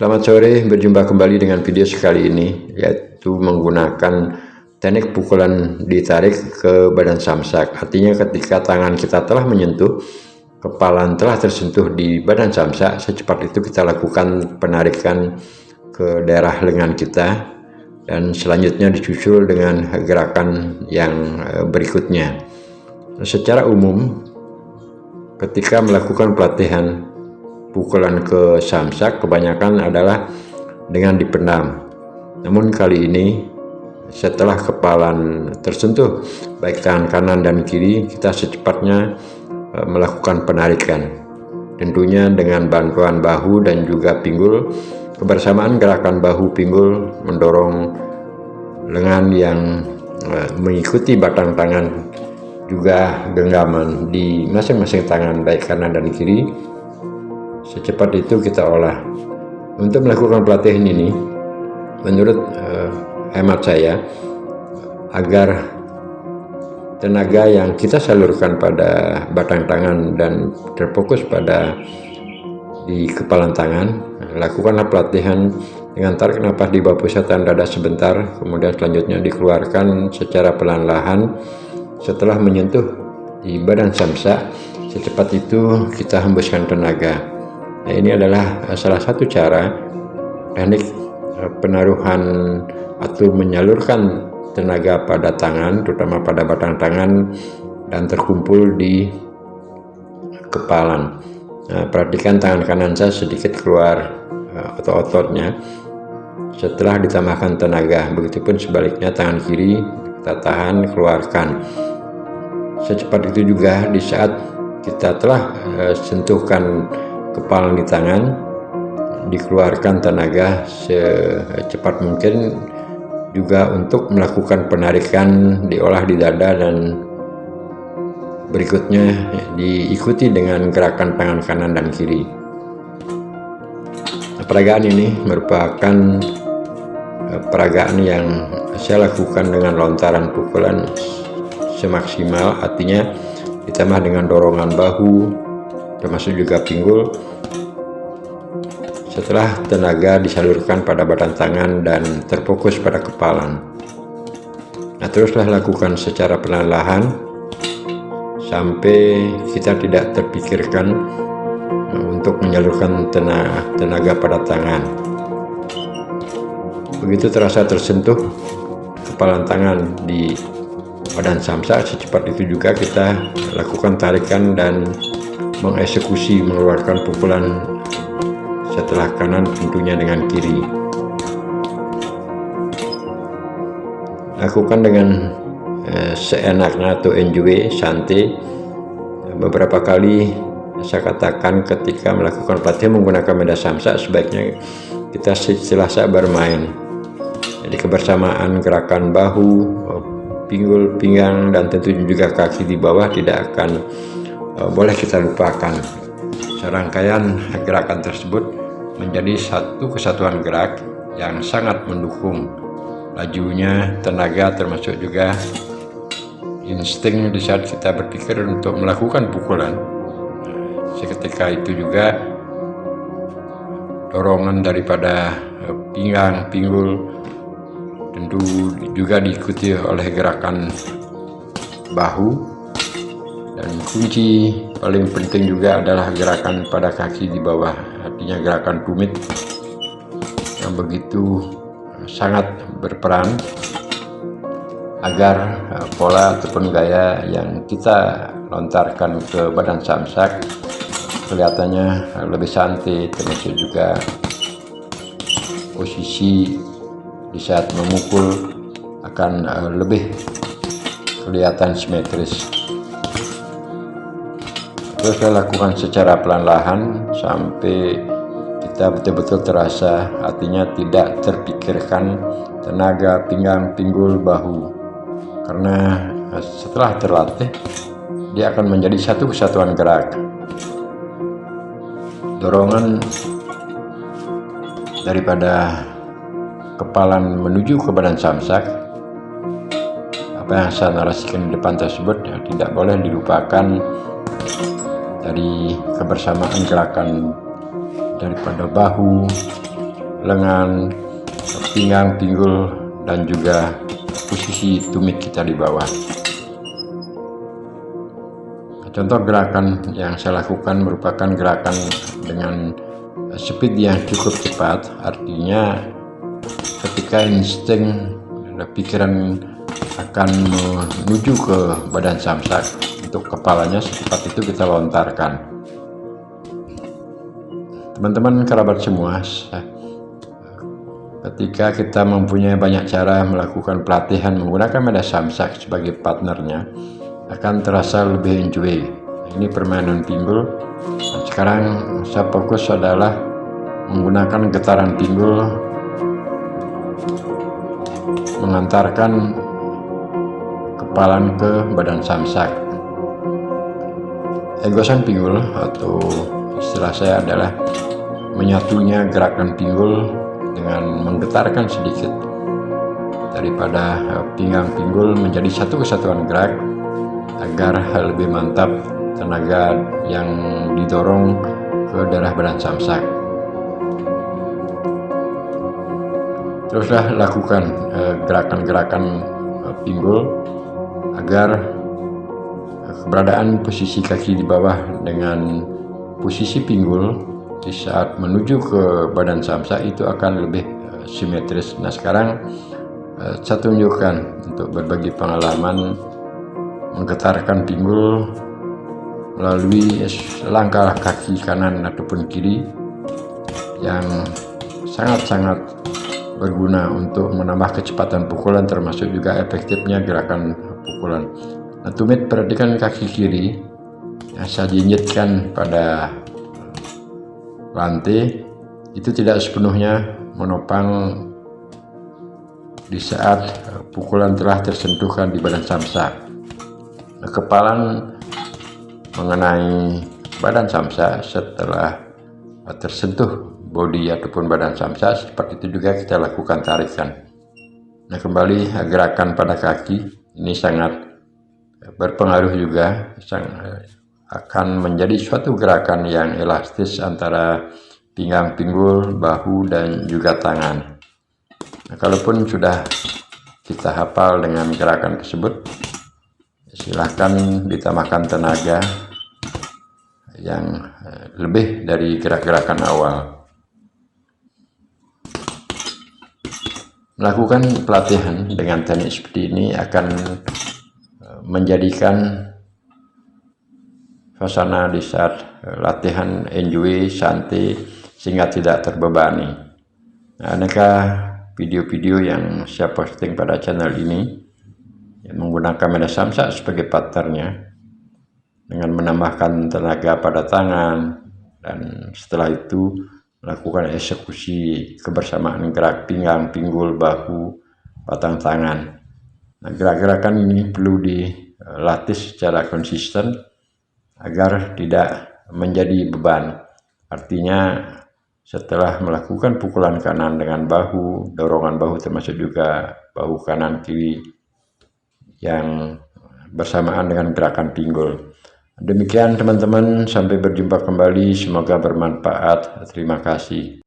Selamat sore, berjumpa kembali dengan video sekali ini, yaitu menggunakan teknik pukulan ditarik ke badan samsak. Artinya ketika tangan kita telah menyentuh, kepala telah tersentuh di badan samsak, secepat itu kita lakukan penarikan ke daerah lengan kita, dan selanjutnya disusul dengan gerakan yang berikutnya. Secara umum, ketika melakukan pelatihan pukulan ke samsak kebanyakan adalah dengan dipendam. Namun kali ini setelah kepala tersentuh baik tangan kanan dan kiri, kita secepatnya melakukan penarikan. Tentunya dengan bantuan bahu dan juga pinggul. Kebersamaan gerakan bahu pinggul mendorong lengan yang mengikuti batang tangan, juga genggaman di masing-masing tangan baik kanan dan kiri. Secepat itu kita olah. Untuk melakukan pelatihan ini, menurut hemat saya, agar tenaga yang kita salurkan pada batang tangan dan terfokus pada di kepala tangan, lakukanlah pelatihan dengan tarik nafas di bawah pusatan dada sebentar, kemudian selanjutnya dikeluarkan secara pelan-lahan. Setelah menyentuh di badan samsak, secepat itu kita hembuskan tenaga. Nah, ini adalah salah satu cara teknik penaruhan atau menyalurkan tenaga pada tangan, terutama pada batang tangan dan terkumpul di kepala. Nah, perhatikan tangan kanan saya sedikit keluar otot-ototnya setelah ditambahkan tenaga. Begitupun sebaliknya tangan kiri kita tahan, keluarkan. Secepat itu juga di saat kita telah sentuhkan kepala di tangan, dikeluarkan tenaga secepat mungkin. Juga untuk melakukan penarikan diolah di dada dan berikutnya diikuti dengan gerakan tangan kanan dan kiri. Peragaan ini merupakan peragaan yang saya lakukan dengan lontaran pukulan semaksimal, artinya ditambah dengan dorongan bahu termasuk juga pinggul. Setelah tenaga disalurkan pada badan tangan dan terfokus pada kepala. Nah, teruslah lakukan secara perlahan sampai kita tidak terpikirkan untuk menyalurkan tenaga pada tangan. Begitu terasa tersentuh kepala tangan di badan samsak, secepat itu juga kita lakukan tarikan dan mengeksekusi mengeluarkan pukulan setelah kanan, tentunya dengan kiri. Lakukan dengan seenaknya atau enjoy, santai. Beberapa kali saya katakan ketika melakukan pelatihan menggunakan medan samsak, sebaiknya kita silahkan bermain. Jadi kebersamaan gerakan bahu, pinggul, pinggang, dan tentu juga kaki di bawah tidak akan boleh kita lupakan. Serangkaian gerakan tersebut menjadi satu kesatuan gerak yang sangat mendukung lajunya tenaga, termasuk juga insting di saat kita berpikir untuk melakukan pukulan. Seketika itu juga dorongan daripada pinggang, pinggul tentu juga diikuti oleh gerakan bahu. Dan kunci paling penting juga adalah gerakan pada kaki di bawah, artinya gerakan tumit yang begitu sangat berperan agar pola ataupun gaya yang kita lontarkan ke badan samsak kelihatannya lebih santai, termasuk juga posisi di saat memukul akan lebih kelihatan simetris. Terus saya lakukan secara pelan-lahan sampai kita betul-betul terasa, artinya tidak terpikirkan tenaga pinggang, pinggul, bahu. Karena setelah terlatih, dia akan menjadi satu kesatuan gerak. Dorongan daripada kepala menuju ke badan samsak, apa yang saya narasikan di depan tersebut tidak boleh dilupakan. Dari kebersamaan gerakan daripada bahu, lengan, pinggang, pinggul, dan juga posisi tumit kita di bawah. Contoh gerakan yang saya lakukan merupakan gerakan dengan speed yang cukup cepat, artinya ketika insting pikiran akan menuju ke badan samsak, untuk kepalanya secepat itu kita lontarkan. Teman-teman kerabat semua, ketika kita mempunyai banyak cara melakukan pelatihan menggunakan badan samsak sebagai partnernya, akan terasa lebih enjoy. Ini permainan pinggul. Sekarang saya fokus adalah menggunakan getaran pinggul mengantarkan kepalan ke badan samsak. Egosan pinggul atau istilah saya adalah menyatunya gerakan pinggul dengan menggetarkan sedikit daripada pinggang pinggul menjadi satu kesatuan gerak agar lebih mantap tenaga yang didorong ke daerah badan samsak. Teruslah lakukan gerakan-gerakan pinggul agar keberadaan posisi kaki di bawah dengan posisi pinggul di saat menuju ke badan samsak itu akan lebih simetris. Nah, sekarang saya tunjukkan untuk berbagi pengalaman menggetarkan pinggul melalui langkah kaki kanan ataupun kiri yang sangat-sangat berguna untuk menambah kecepatan pukulan, termasuk juga efektifnya gerakan pukulan. Nah, tumit, perhatikan kaki kiri yang saya jinjitkan pada lantai itu tidak sepenuhnya menopang di saat pukulan telah tersentuhkan di badan samsak. Nah, kepalan mengenai badan samsak setelah tersentuh bodi ataupun badan samsak, seperti itu juga kita lakukan tarikan. Nah, kembali gerakan pada kaki ini sangat berpengaruh juga, akan menjadi suatu gerakan yang elastis antara pinggang, pinggul, bahu, dan juga tangan. Nah, kalaupun sudah kita hafal dengan gerakan tersebut, silahkan ditambahkan tenaga yang lebih dari gerak-gerakan awal. Melakukan pelatihan dengan teknik seperti ini akan menjadikan suasana di saat latihan enjoy, santai, sehingga tidak terbebani. Nah, aneka video-video yang saya posting pada channel ini yang menggunakan badan samsak sebagai partnernya dengan menambahkan tenaga pada tangan, dan setelah itu melakukan eksekusi kebersamaan gerak pinggang, pinggul, bahu, batang tangan. Nah, gerak-gerakan ini perlu dilatih secara konsisten agar tidak menjadi beban. Artinya setelah melakukan pukulan kanan dengan bahu, dorongan bahu termasuk juga bahu kanan kiri yang bersamaan dengan gerakan pinggul. Demikian teman-teman, sampai berjumpa kembali, semoga bermanfaat. Terima kasih.